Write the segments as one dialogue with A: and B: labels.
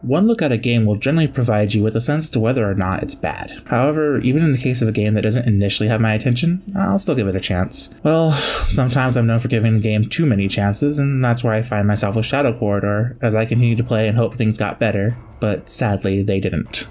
A: One look at a game will generally provide you with a sense as to whether or not it's bad. However, even in the case of a game that doesn't initially have my attention, I'll still give it a chance. Well, sometimes I'm known for giving the game too many chances, and that's where I find myself with Shadow Corridor, as I continue to play and hope things got better, but sadly they didn't.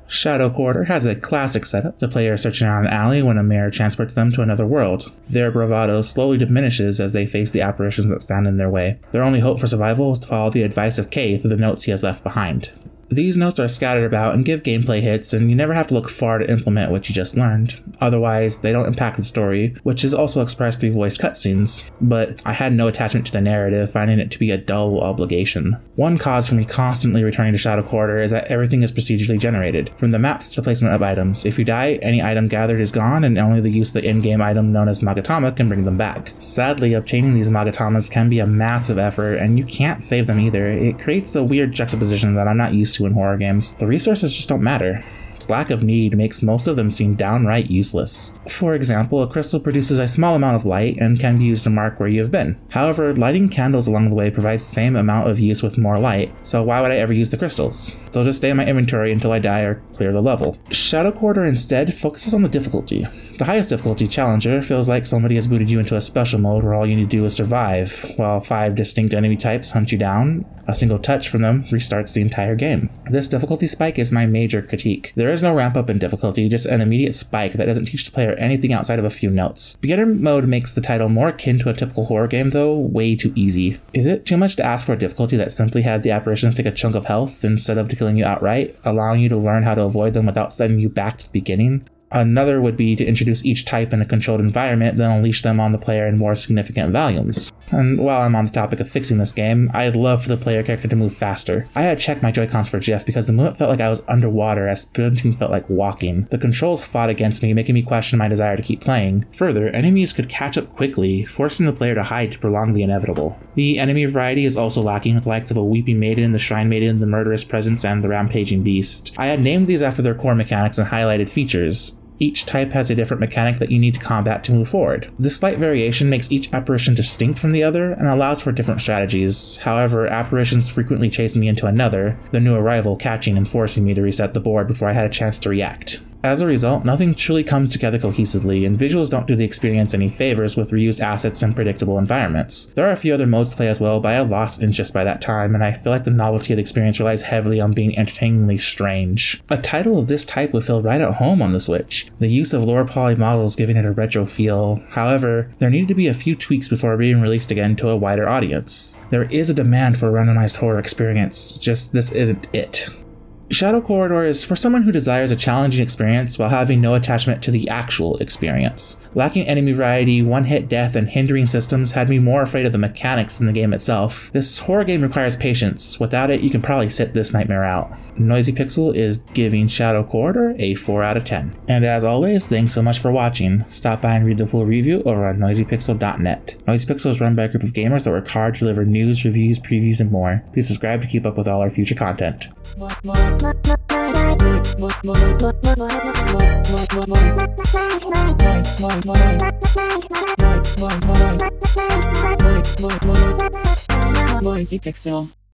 A: Shadow Corridor has a classic setup. The player is searching around an alley when a mirror transports them to another world. Their bravado slowly diminishes as they face the apparitions that stand in their way. Their only hope for survival is to follow the advice of Kay through the notes he has left behind. These notes are scattered about and give gameplay hits, and you never have to look far to implement what you just learned. Otherwise, they don't impact the story, which is also expressed through voice cutscenes. But I had no attachment to the narrative, finding it to be a dull obligation. One cause for me constantly returning to Shadow Corridor is that everything is procedurally generated, from the maps to the placement of items. If you die, any item gathered is gone, and only the use of the in-game item known as Magatama can bring them back. Sadly, obtaining these Magatamas can be a massive effort, and you can't save them either. It creates a weird juxtaposition that I'm not used to in horror games. The resources just don't matter. Its lack of need makes most of them seem downright useless. For example, a crystal produces a small amount of light and can be used to mark where you have been. However, lighting candles along the way provides the same amount of use with more light, so why would I ever use the crystals? They'll just stay in my inventory until I die or clear the level. Shadow Corridor instead focuses on the difficulty. The highest difficulty, Challenger, feels like somebody has booted you into a special mode where all you need to do is survive, while 5 distinct enemy types hunt you down. A single touch from them restarts the entire game. This difficulty spike is my major critique. There is no ramp up in difficulty, just an immediate spike that doesn't teach the player anything outside of a few notes. Beginner mode makes the title more akin to a typical horror game, though way too easy. Is it too much to ask for a difficulty that simply had the apparitions take a chunk of health instead of killing you outright, allowing you to learn how to avoid them without sending you back to the beginning? Another would be to introduce each type in a controlled environment, then unleash them on the player in more significant volumes. And while I'm on the topic of fixing this game, I'd love for the player character to move faster. I had checked my Joy-Cons for Jeff because the movement felt like I was underwater as sprinting felt like walking. The controls fought against me, making me question my desire to keep playing. Further, enemies could catch up quickly, forcing the player to hide to prolong the inevitable. The enemy variety is also lacking, with the likes of a Weeping Maiden, the Shrine Maiden, the Murderous Presence, and the Rampaging Beast. I had named these after their core mechanics and highlighted features. Each type has a different mechanic that you need to combat to move forward. This slight variation makes each apparition distinct from the other and allows for different strategies. However, apparitions frequently chase me into another, the new arrival catching and forcing me to reset the board before I had a chance to react. As a result, nothing truly comes together cohesively, and visuals don't do the experience any favors with reused assets and predictable environments. There are a few other modes to play as well, but I had lost interest by that time, and I feel like the novelty of the experience relies heavily on being entertainingly strange. A title of this type would feel right at home on the Switch, the use of lower poly models giving it a retro feel. However, there needed to be a few tweaks before being released again to a wider audience. There is a demand for a randomized horror experience, just this isn't it. Shadow Corridor is for someone who desires a challenging experience while having no attachment to the actual experience. Lacking enemy variety, one-hit death, and hindering systems had me more afraid of the mechanics than the game itself. This horror game requires patience. Without it, you can probably sit this nightmare out. Noisy Pixel is giving Shadow Corridor a 4 out of 10. And as always, thanks so much for watching. Stop by and read the full review over on noisypixel.net. Noisy Pixel is run by a group of gamers that work hard to deliver news, reviews, previews, and more. Please subscribe to keep up with all our future content.
B: Noisy Pixel.